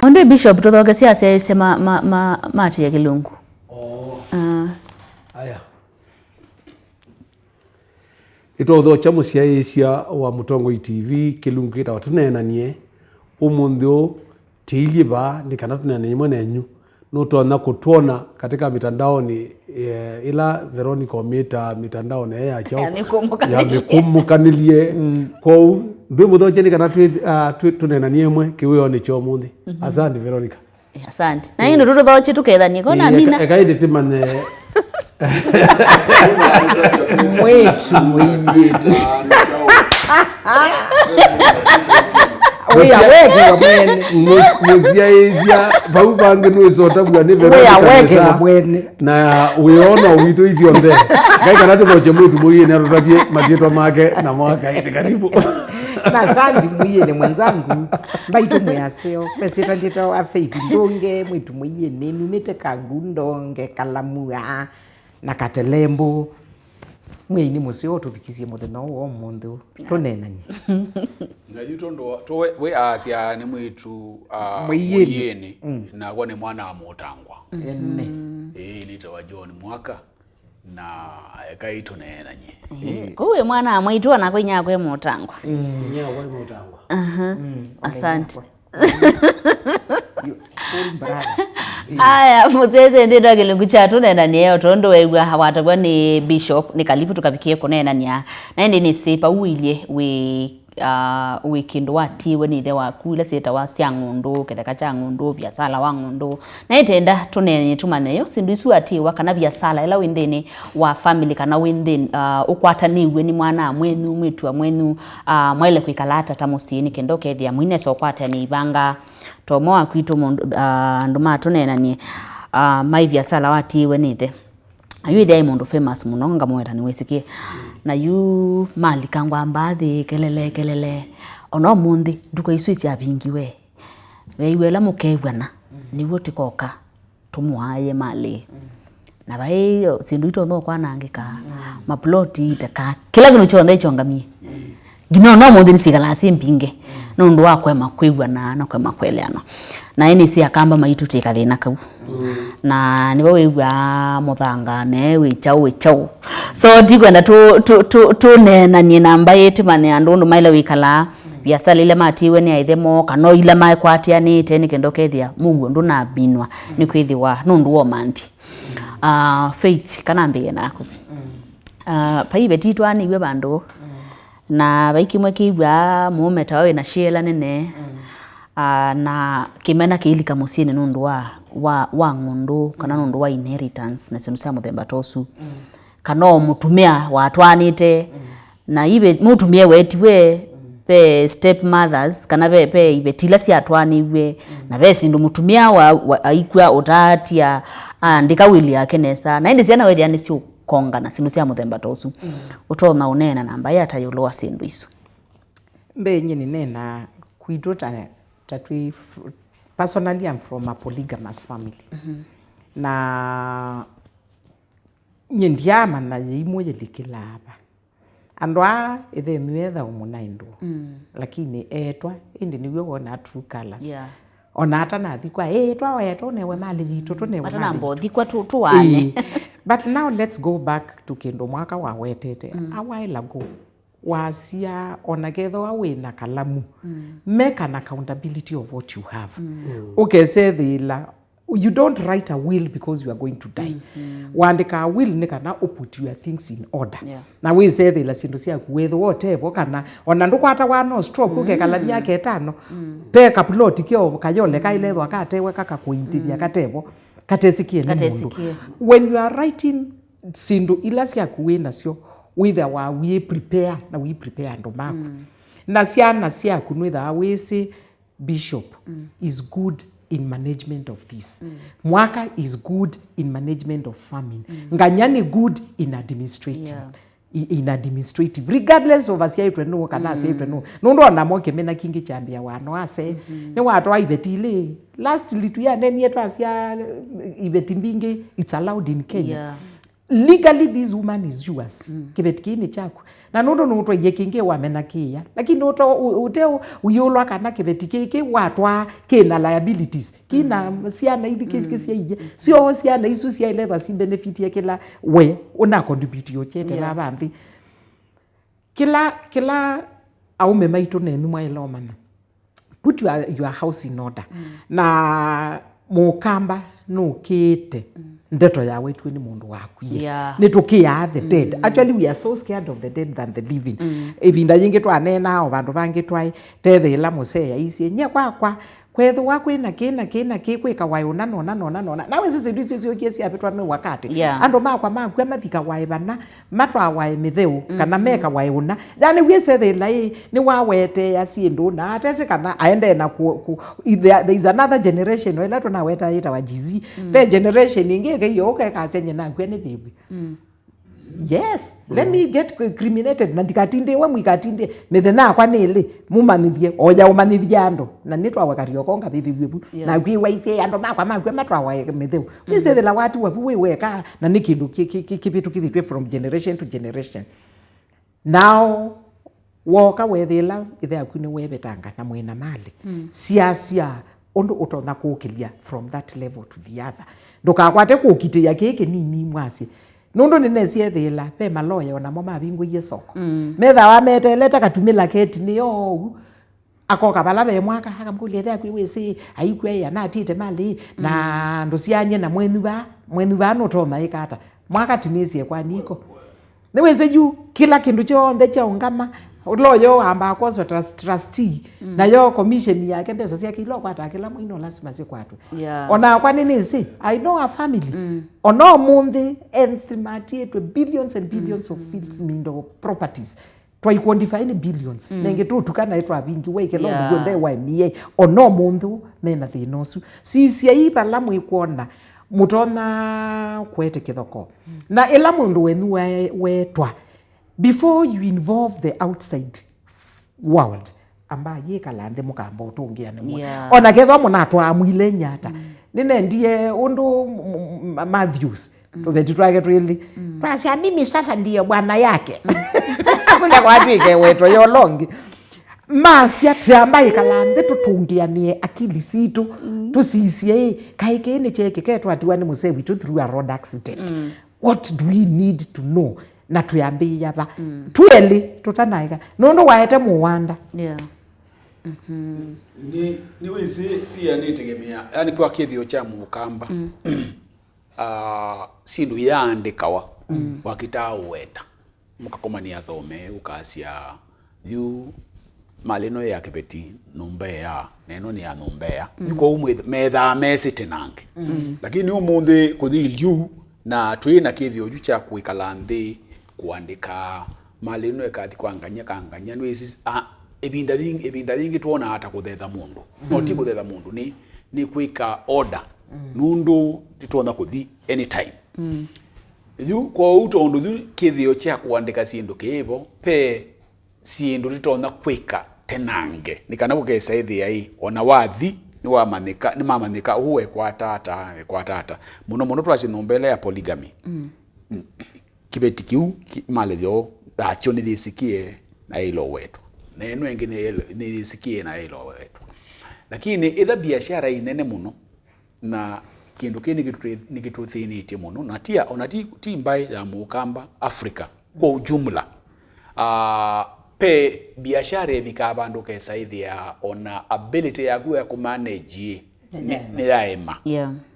Onde bishop tuthoke siasa ese mati ya Kilungu. Aya. Itotho cha musiaisia wa Mutongoi TV Kilungu kita watunenanie umunthu tiliba nikana tunenanie mwenenyu no tuona kutuona katika mitandao ni ila Veronica Omita mitandao na ya chao ya mikumukanilie kwa ndu muthoche nikana tunenanie mwe kiwe ni cho mundi. Asante Veronica. Asante. Na ino tutothoche tukethanie kona mina ekaide timane Mwetu mwenyetu. Oya weke wabwene. Muziaizia bau bange nuizota bwa ni Veronica. Oya weke wabwene. Na uiona wito hivyo nde. Gai kanatu kwa chemutu mwenye na rotabie mazito make na mwaka hiti karibu. Na sandi mwenye mwenzangu. Mbaitu mwaseo. Pesita njita wa feipi ndonge. Mwetu mwenye nunete kagundonge kalamua. Na katelembo. Mwenye museo tupikisie muthenya wo mundu tunenanye. Ngayito ndo to we asia ni mwitu muyeni na gwa ni mwana wa Mutangwa. Ene. Ni tawa John Mwaka na ekaito nenanye. Kuwe mwana mwitu na kwinya kwe Mutangwa. Nya wa Mutangwa. Asante. Aya muzeze ndira Kilungu chatu nena niyo tondo wewa hawatagwa ni bishop ni kalipu tukabikie kunena niya na ndi ni sipa uilie we kindwati we ni dewa kula seta wa siangundu ketaka changundu biasala wangundu na itenda tunenye tumaneyo sindu isu ati wakana biasala ila wendene wa family kana wendene ukwata niwe ni mwana mwenu mwitu wa mwenu mwele kwikalata tamusini kendo kethia mwine so kwata ni ibanga tomo akwito nduma tunenanie mai biasala wati we nithe ayu dai mundu famous muno ngamwera ni wesikie na yu mali kangwa mbathi kelele ono mundi nduka isu cia bingiwe weiwela mukevwana niwo tikoka tumuhaye mali na bai sindu ito ndo kwanangika maploti taka kila kintu chonde ichongamie gino no mundi nisigala simpinge no ndo akwema kwigwana na kwema kweleano na ini si akamba maitu tikathina kau na niwe wigwa muthanga ne wichau so ndikwenda tu nenanie namba yetu mane andu ndo maila wikala biasala ile matiwe ni aithemo kana ile mai kwatia ni teni kendo kethia mugu ndo na binwa ni kwithiwa no ndo wo manthi faith kana mbige naku paibe titwani iwe bandu na baikimwe kigwa mumeta we na shela nene na kimena kiilika musini nundu wa ngundu kana nundu wa inheritance na sinu cia muthemba tosu kana mutumia watwanite na ibe mutumia wetiwe pe step mothers kana pe ibe tila cia twaniwe na be sindu mutumia wa aikwa utatia andika wili yake nesa na indi ciana wedia ni cio konga na sinu cia muthemba tosu utona unena namba ya tayuloa sindu isu mbenye ni nena kuidota tatwi personally I'm from a polygamous family. Na nyendiama na yimwe likilaba andwa ethe mwetha umunaindo lakini etwa indi niwe wona true colors ona hata na thikwa etwa wetwa newe mali jitu to newe hata nambo thikwa tuwane but now let's go back to Kendo Mwaka wa wetete a while ago wasia onagetho awe na kalamu make an accountability of what you have okay say you don't write a will because you are going to die wandika a will nika na put your things in order na we say the sindu cia kuwetho whatever kana ona ndukwata wa no stroke uke kalamu yake etano pe kaplot kio kayole kailethwa akatewe kaka kuintithia katevo katesikie ni mundu when you are writing sindu ila cia kuwina cio wither wa we prepare na we prepare ndo maku na ciana ciaku nwitha wisi bishop is good in management of this Mwaka is good in management of farming Nganyani good in administrative in administrative regardless of asia itwenu kana asia itwenu nundo na moke mena kingi chambia wano ase ni watu wa ibetile last litu ya neni yetu asia ibeti mbingi it's allowed in Kenya legally this woman is yours kibet kini chako na nundu nutwa yekinge wamena kia lakini uteo uyolwa kana kibeti kiki watwa kina liabilities kina siana hivi kisi ije sio siana isu sia ile si benefit ya kila we una contribute yochete la bambi kila aume maitu nenu mwailomana put your house in order na mukamba nukite ndeto ya wetu ni mundu waku ni tukia the dead actually we are so scared of the dead than the living ibinda yingi twanena o bandu bangi twai tethela museya isi nye kwa kwethu wakwina kina kikwika wayo nano nawe sisi ndisi kiesi apetwa no wakati ando makwa makwa mathika wae bana matwa wae mitheu kana meka wae una yani wiesethela ni wawete ya sindu na atese kana aende na there is another generation wela tuna weta ita wajizi pe generation ingeke yoke kasenye na kwene bibi yes let me get criminated na ndikatinde we mwikatinde methena kwa nile mumanithie oja umanithie ando na nitwa wakario konga bibi bibu na gwiwa ise ando makwa matwa wa metheu misethela watu wapu we weka na nikindu kibitu kithitwe from generation to generation now woka wethela ithe akuni webetanga na mwena mali sia ondo utona kukilia from that level to the other ndukakwate kukitia keke nini mwasi nundu ninesie thila pe maloya ona mo mabingu yesoko metha wa meteleta katumila keti niyo akoka bala be mwaka akamkulia thia kwiwisi aikwe ya na tite mali na ndusianye na mwenu ba no to maikata mwaka tinesie kwa niko niweze juu kila kindu chonthe cha ungama loyo amba kozo trustee na yo commission yake pesa cia kilo kwata kila mwino lazima zikwatwe ona kwa nini si I know a family ona mundi enthmatie billions and billions of mindo properties try quantify in billions nenge tu tukana itwa bingi weke lo ngombe wa mie ona mundu mena thinosu sisi aiba la mwikuona mutona kwete kithoko na ila mundu wenu wetwa before you involve the outside world ambaye kalande mukamba utungia ne ona ketho munatwa mwile nyata nine ndiye undu Matthews to the twage really prasha mimi sasa ndiye bwana yake kuna watu ikeweto yolongi masia ambaye kalande tutungia ni akili situ tusisie kaike ni cheke ketwa atiwa ni musewi to through a road accident what do we need to know na tuyambia ba tweli tutanaika nondo waete muwanda ni wezi pia nitegemea yani kwa kithio cha mukamba sindu yaandikawa wakitao weta mukakomania thome ukasia yu malino ya kibeti numbea neno ni ya numbea yuko umwe metha mesite nange lakini umuthi kuthilyu na twina kithio ju cha kuikala nthi kuandika malino ekathi kanganya nwisi ebinda lingi tuona hata kuthetha mundu no ti kuthetha mundu ni kuika order nundu tituona kuthi anytime yu kwa utondo kithio cha kuandika sindu kiivo pe sindu tituona kuika tenange nikana gukesa ithi ai ona wathi ni mamanika uwe kwa tata muno twacinombele ya polygamy kibeti kiu malethio acho ni thisikie na ilo wetu neno engi ni thisikie na ilo wetu lakini itha biashara inene muno na kindu kini nikituthinite muno na tia ona ti mbai ya mukamba Afrika kwa ujumla pe biashara bikabandu kesaithia ona ability ya ku manage ni daima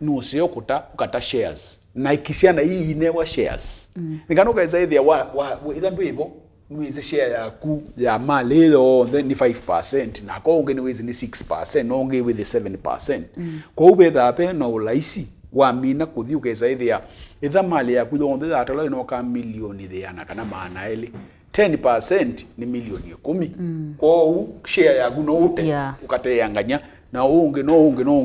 nusio ukata shares na ikisiana hii inewa shares nikano kesaithia ila ndu ibo niweze share yaku ya mali yo then ni 5% na ko unge niweze ni 6% no unge with 7% ko ubetha pe no ulaisi wa mina kuthi ukesaithia itha mali yaku yonthe atalo ino ka milioni theana kana maana ili 10% ni milioni 10 kwa share yaku no ute ukateyanganya na unge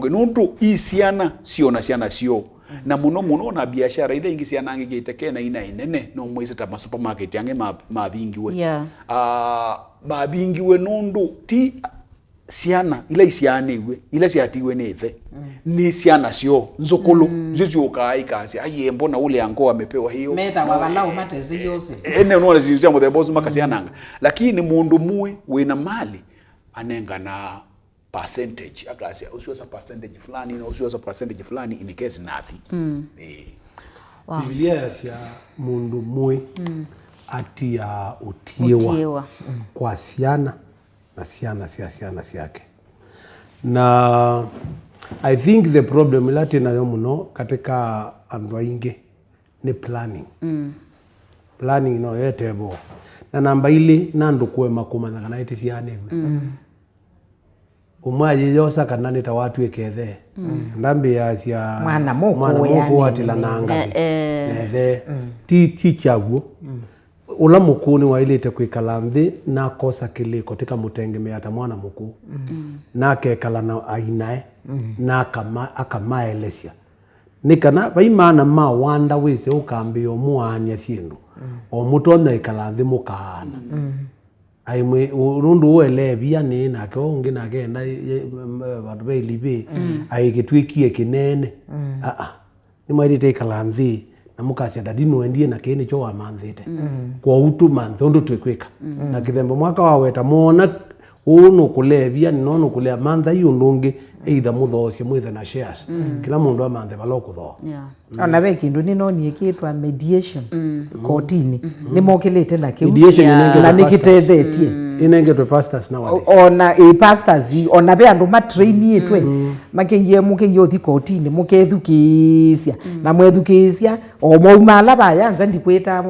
nundu isiana siona sio na muno na biashara ile ingi siana ngi gitekena ina inene no mwise ta supermarket yange mabingiwe mabingiwe nundu ti ciana ila isianiwe ila ciatiwe ni ithe ni ciana cio nzukulu cio kai kasi aye mbona ule ango amepewa hiyo meta walau matezi yose ene no zizia muthebozu makasiananga lakini mundu muwe wina mali anenga na percentage akasi usiweza percentage fulani na usiweza percentage fulani in case nothing wow. Biblia yasia mundu muwe ati ya utiewa kwa ciana na ciana cia ciana ciake na I think the problem ilati nayo muno katika andu aingi ni planning planning no yetebo na namba ile nandu kwema kumanya kana iti ciane umwaje yosa kana nita watu ekethe ndambi ya cia mwana moko atila nanga nethe ti chaguo ula mukuni wa ile tekwikala nthi na kosa kiliko tika mutengemea ta mwana muku na kekala na ainae na akamaelesia nikana baimana ma wanda wise ukambio muania sindu o mutona ikala nthi mukana aimwe rundu welebia ni na ko ungi na genda bandu belibe aigitwikie kinene ni mairite ikala nthi na mukacia dadino endie na kene cho amanthite kwa utu manthondo twekwika na kithembo mwaka wa weta mona uno kulebia nono kulea mantha yundungi either muthocie mwithe na shares kila mundu amanthe balokutho ona we kindu ni no nie kitwa mediation kotini ni mokilite na kiu na nikitethetie inengetwe pastors nowadays ona pastors ona be andu matraini etwe makiye mukiyothi kotini mukethukisia na mwethukisia o moumala bayanza ndikwita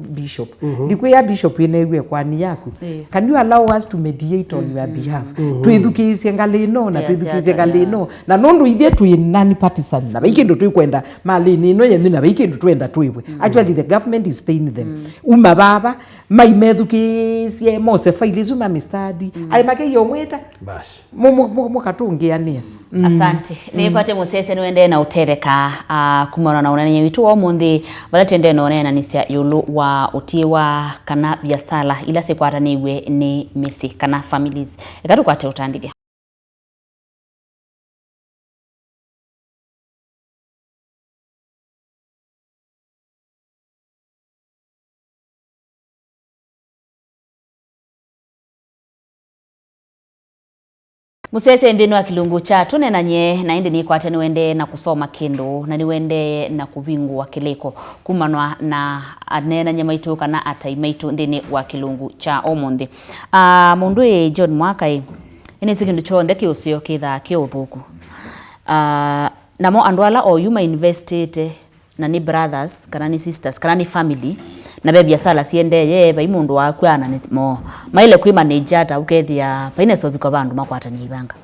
bishop ndikwiya bishop inegwe kwani yaku can you allow us to mediate on your behalf twithukisia ngalino na twithukisia ngalino na nondu ithie twi nani partisan na bikindu twikwenda malini no yendu na bikindu twenda twiwe actually the government is paying them baba maimethukisia mose failizuma mistadi ai makiyo mweta basi mukatungiania asante nikwate musese niwende na utereka kumona na unanye witu wa mundi bala tende no nena nisia yulu wa utiwa kana biasala ila sekwata niwe ni mesi kana families ekatu kwate utandike musese ndino akilungu chatu nenanye na indi ni kwate niwende na kusoma kendo na niwende na kuvingu wa kileko kumanwa na anena nyamaitu kana ataimaitu ndini wa kilungu cha omundi mundu John Mwakai ine sikindu chonde kiusio kitha kiuthuku namo andwala o yuma invested na ni brothers kana ni sisters kana ni family na be biasala siende ye ba imundu wakwana ni mo maile kwi manager ta ukethia paine so biko bandu makwata ni ibanga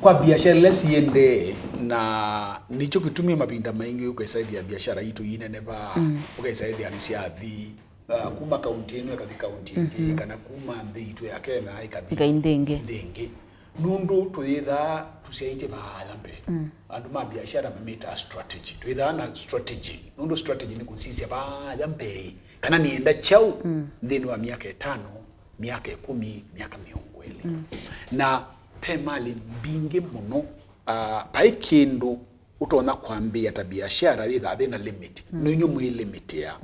kwa biashara siende na nicho kitumia mabinda maingi ukaisaidia biashara yitu inene ba ukaisaidia ni siathi kuma kaunti eno kathi kaunti ingi kana kuma nthi itu ya Kenya ikathi ndenge nundu twitha tusiaite baadhambe andu ma biashara mameta strategy twitha na strategy nundu strategy ni kusisia baadhambe kana nienda chau thini wa miaka 5 miaka 10 miaka 20 na pe mali bingi muno pai kindu utona kwambia ta biashara thitha thina limit no nyu limit ya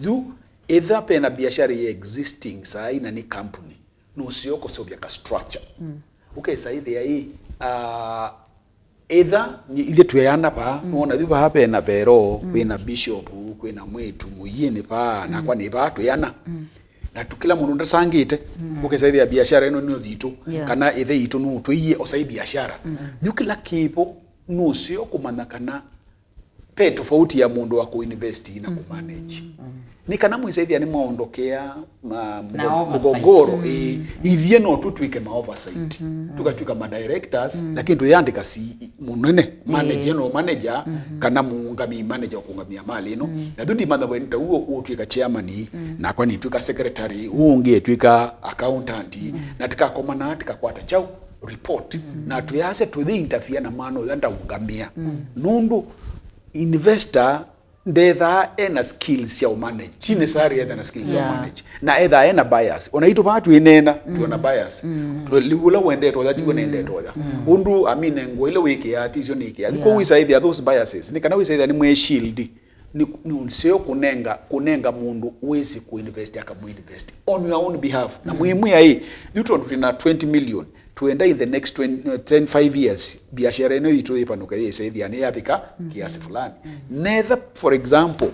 thu either pe na biashara ye existing sai na ni company no sioko sobia ka structure okay saidi ai either ithe tuyana pa nona thiba hapa na vero kwina bishop kwina mwetu muyine pa na kwa ni ba tuyana na tukila mundu ndasangite okay saidi ya biashara eno ni thitu kana ithe itu no tuiye osai biashara thukila kipo no sio kumana kana pe tofauti ya mundu wa kuinvest na kumanage ni kana mwisaidi ani mwaondokea mgogoro ithie no tutwike ma oversight tukatwika ma directors lakini tuyandika si munene manager kana muungami manager kungamia mali no na thundi matha wenta uo twika chairman na kwa ni twika secretary unge twika accountant na tikakomana tikakwata chau report na tuyase tuthi interfere na mano yanda ungamia nundu investor ndetha ena skills ya manage chine sari etha na skills ya manage na etha ena bias onaito batu inena tuona bias ligula wende to that you nende to that undu amine ngoile wiki ya tizio niki aliko wisa either those biases ni kana wisa either ni mwe shield ni sio kunenga mundu wezi kuinvest akamuinvest on your own behalf na muhimu ya hii yuto tuna 20 million tuenda in the next 5 years biashara eno ito ipanuka yese idhi ane yapika kiasi fulani nether for example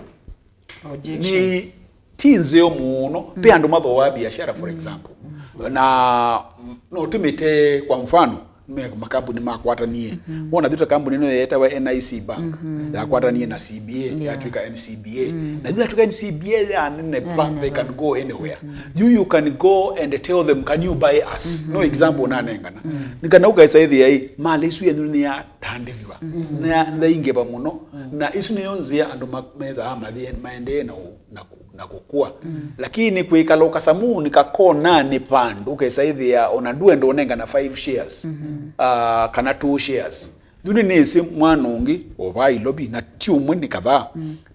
ni tinzeo muno pe andu matho wa biashara for example na no tumite kwa mfano makampuni makwatanie wona thita kampuni no yetawa NIC Bank yakwatanie na CBA yatuika NCBA na thita tuka NCBA and they can go anywhere you can go and tell them can you buy us no example na nengana nikana ukaisa hithi ai mali isu yenu ni ya tandithiwa na ndaingeba muno na isu ni yonzia andu metha amathie maende na kukua lakini kwikala ukasamu nikakona ni pandu kaisa hithi ya onadue ndo onenga na 5 shares kana 2 shares thuni nisi mwanungi obai lobby na tiumwe ni kadhaa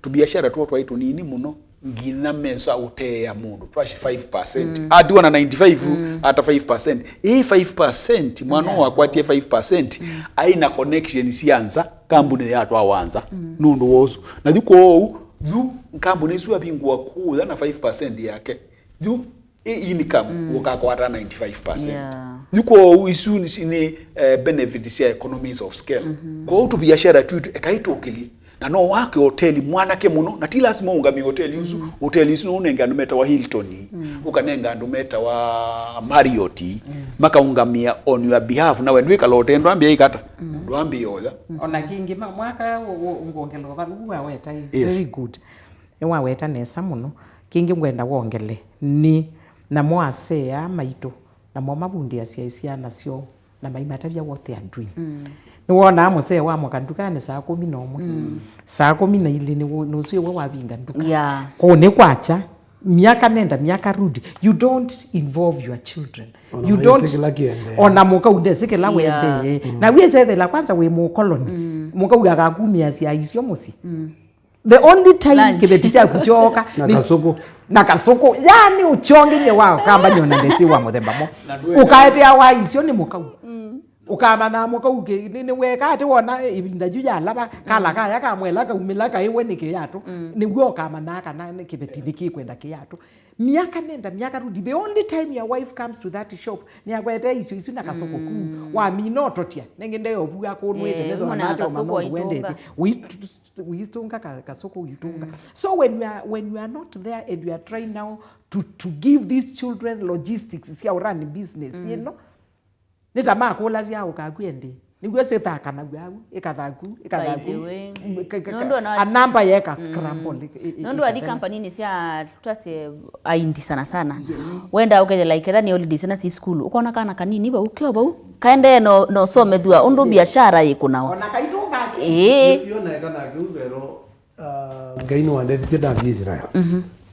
tubiashara tu twaitu nini muno ngina mesa utea mundu twashi 5% adiwa na 95 ata 5% 5% mwano wakwatie 5% aina connection sianza kambuni yatu awanza nundu wozu na diko du kambuni suwa bingwa ku na 5% yake du income ukako ata 95% yuko isu ni benefits ya economies of scale kwa utu biashara tu ekaitokili na no wake hoteli mwanake muno na tila lazima ungami hoteli usu hoteli isu unenga andumeta wa Hilton ukanenga andumeta wa Marriott maka ungamia on your behalf na when wika lote ndwambia ikata ndwambia yoza ona kingi mwaka ungongelo baruwa weta very good ewa weta nesa muno kingi ngwenda wongele ni na mwasea maito na mabundi asia nacio na maimatabia what they are doing ni wona amuse wa mwakandukane saa 11 saa 12 ni usiwe wabinga nduka ko ne kwacha miaka nenda miaka rudi you don't involve your children you don't ona muka undesike la wende na wiese the la kwanza we mu colony muka ugaga kumia sia isio musi the only time kile teacher kuchoka na kasoko yani uchonge nye wao kamba nyona ndesi wa muthemba mo ukaetea wa isio ni muka ukama na muka uke ni weka ati wona ibinda juja laba kala kaya kamwela ka umilaka iwe nikiyato ni gwo kama naka na kibetini kwenda kiyato miaka nenda miaka rudi the only time your wife comes to that shop ni agwete isu na kasoko ku wa minototia nengende yobuga ko nwete nezo na ate mama wende we tunga kasoko yitunga so when you are not there and you are trying now to give these children logistics sia run business you know nitama kola sia ukakwende nigwese taka na gwagu ikathaku anamba yeka crumble nondo ali company ni sia twase aindi sana wenda ukeje like that ni holidays na si school ukona kana kanini ba ukyo ba kaende no some dua undu biashara yikunao ona kaitunga yona kana kiuvero ngaino wande tida Israel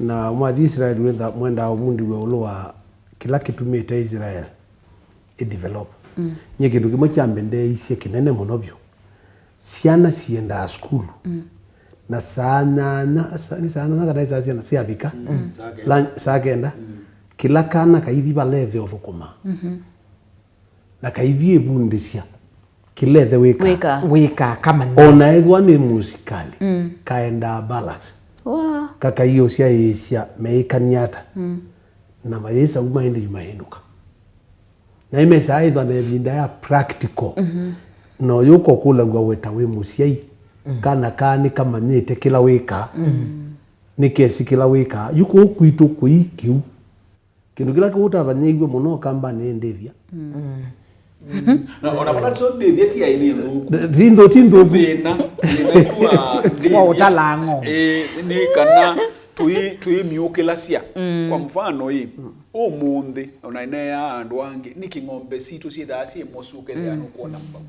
na mwa Israel mwenda umundi we ulwa kila kitumite Israel develop nyeke nduge chambe ise kinene muno byo siana sienda school na sana na kada sana siabika sagenda kila kana kaithi balethe othukuma na kaithi ebundisia kilethe weka kama ona egwa ni musikali kaenda balance kaka hiyo sia meikaniata na mayesa umaende yumahenuka na imesa either na vinda ya practical no yuko kula gwa weta we musiai kana kani kama nyete kila wika nikesi kila wika yuko kuito kuikiu kindu kila kuta banyigwe muno kamba ni ndethia na ona bana so ndethia ti aini thindo thina kwa utalango ni kana tui miukila sia kwa mfano hii umundi ona ine ya andu wangi niki ng'ombe situ cia thasi mosuke thia no kuona mbau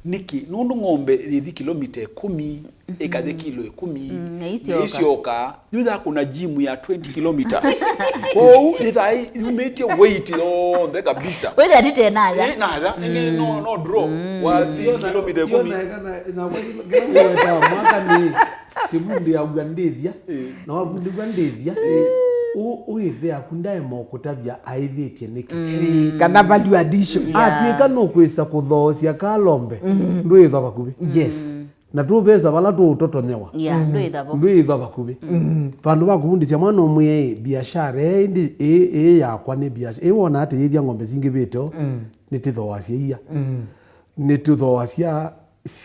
niki nundu ng'ombe thithi kilomita 10 ikathi kilo 10 isioka yutha kuna gym ya 20 kilometers oh ithai umete weight the kabisa wewe atite naza naza no draw wa kilomita 10 na wewe mwaka ni tibundi ya ugandithia na wabundi ugandithia uithia kundae mokutabia aithitie niki kana value addition atuika no kwisa kuthocia kalombe ndwitha bakubi na tu pesa bala tu utotonyewa ndwitha bakubi pandu bakufundisha mwana umwe biashara indi yakwa ni biashara wona ati yithia ng'ombe zingi bito nitithoacia nituthoacia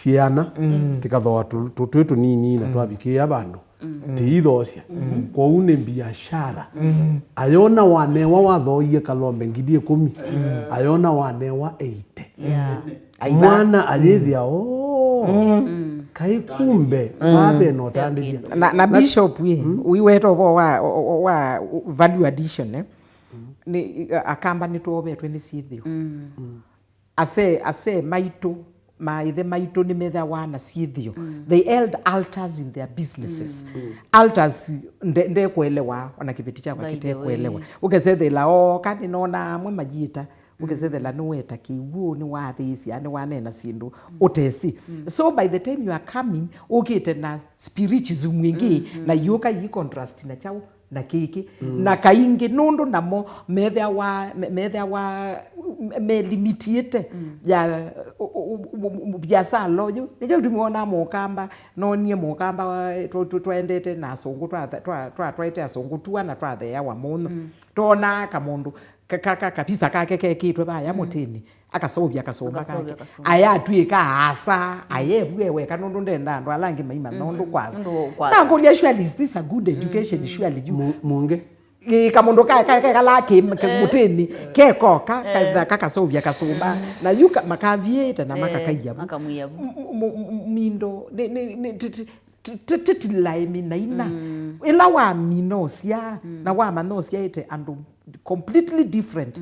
ciana tikathoa tutwitu nini na twabikia bandu tiithocia kwa une biashara ayona wanewa wathoie kalombe ngidie 10 ayona wanewa 80 mwana ayithia kai kumbe mabe no tandithia na bishop we weto wa value addition ni akamba ni tuobetwe ni sithio ase maitu maithe maitu ni metha wana sithio they held altars in their businesses altars nde kuelewa ona kibeti cha kite kuelewa ukesethela kani nona amwe majita ukesethela nuweta kiwu ni wathisi ani wanena sindu utesi so by the time you are coming ukite na spiritism mwingi na yuka yi contrast na chao na kiki na kaingi nundu namo metha wa me limitiete ya biasa loyo nijo tumeona mukamba no nie mukamba twendete na songo twaite asongo tuana twathe ya wa muno tona kamundu kabisa kake kitwe baya mutini akasovya kasomba kake aya atwika asa ayewe kanundu ndenda ndo alangi maima nundu kwaza nango lia surely is this a good education surely you munge kamundu kalake mutini keko kakasovya kasomba na yuka makavieta na makakaiya makamwiya mindo titilaimi naina ila wa minosia na wa manosia ite andu completely different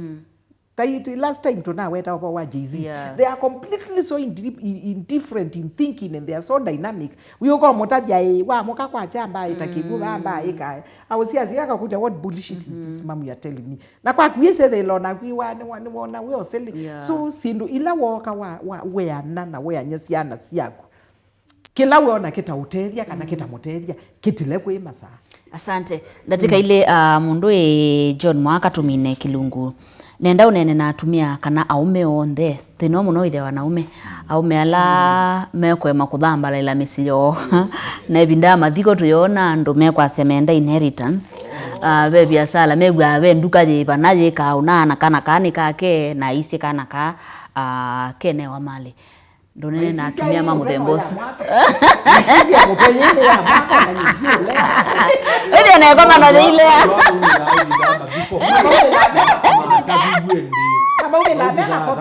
last time tuna weta wa Jesus they are completely so indifferent in thinking and they are so dynamic we go motabia wa moka kwa chamba itakibu bamba ika awusia zika kuja what bullshit is this mom you are telling me na kwa kwise they lona we wana we are selling so sindu ila woka wa we anana we anyesiana siako kila we ona kita uteria kana kita moteria kitile kwe masa. Asante ndatika ile mundu John Mwaka tumine Kilungu nenda unene na atumia kana aume onthe thino muno ithe wanaume aume ala mekwe makuthambala ila misio na ibinda mathiko tuyona andu mekwa semenda inheritance be biasala megwa be nduka je banaje ka unana kana kani kake na isi kana ka kene wa mali ndonene na atumia mamuthembosi sisi ya mutonyene ya maka na nyudio lea ede na koma na ile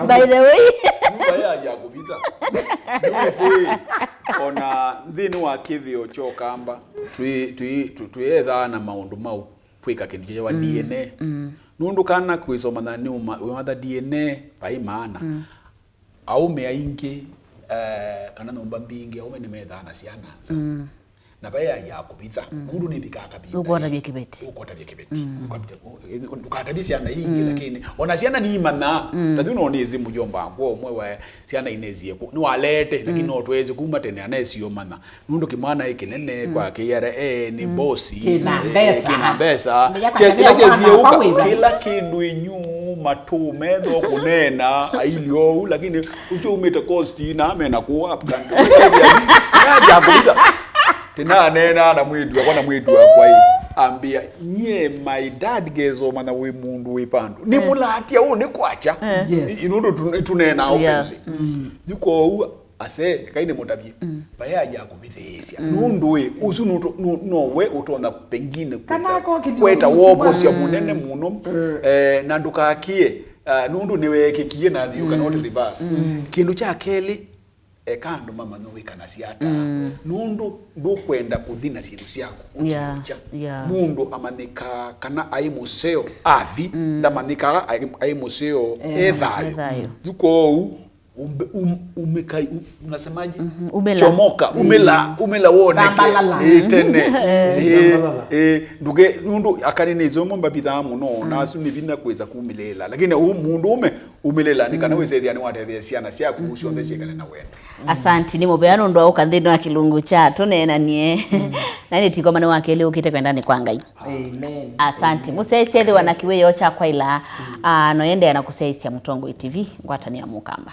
by the way baya ya kuvita nise ona thini wa kithio chokamba tuetha na maundu mau kwika kindu kya DNA nundu kana kwisoma na ni uma DNA pai maana aume aingi kana nomba mbingi aume ni methana ciana na baya ya kubitha nundu ni bikaka bi ukota bya kibeti ukatabisia na ingi lakini ona ciana ni imana tatu no ni zimu jomba kwa umwe wa ciana inezie ni walete lakini no tweze kuma tene anesio mana nundu kimwana ikinene kwa KRA ni bosi kina mbesa kila kindu inyu matu medho kunena ailio lakini usio umete costi na amena kuwa kandu ya kubitha tena nena na mwidu kwa hii ambia nye my dad gezo mana we mundu we pandu ni mulatia une kwacha inundu tunena openly yuko ase kaine mutabie baya ya kubithisia nundu we usu no we utona pengine kweta wobo cia munene muno na ndukakie nundu niwe kikie na you cannot reverse kindu cha keli ekando mama no wikana siata nundu ndukwenda kuthina sindu ciako uticha mundu amanika kana ai museo athi ndamanika ai museo ethayo yuko umekai unasemaje Umela. chomoka umela wone tene nduge nundu akanene zomo mbabitha muno na sumi binda kweza kumilela lakini mundu umelela nikana wezethia ni watethia ciana ciaku ucio thecikane na wendo. Asanti ni mubeano ndo ukanthino wa kilungu cha tunenanie na ni tiko mane wake leo ukite kwenda ni kwa Ngai. Amen. Asanti museithie wana kiwe yo cha kwa ila no yende na kuseithia Mutongo TV ngwatania mukamba.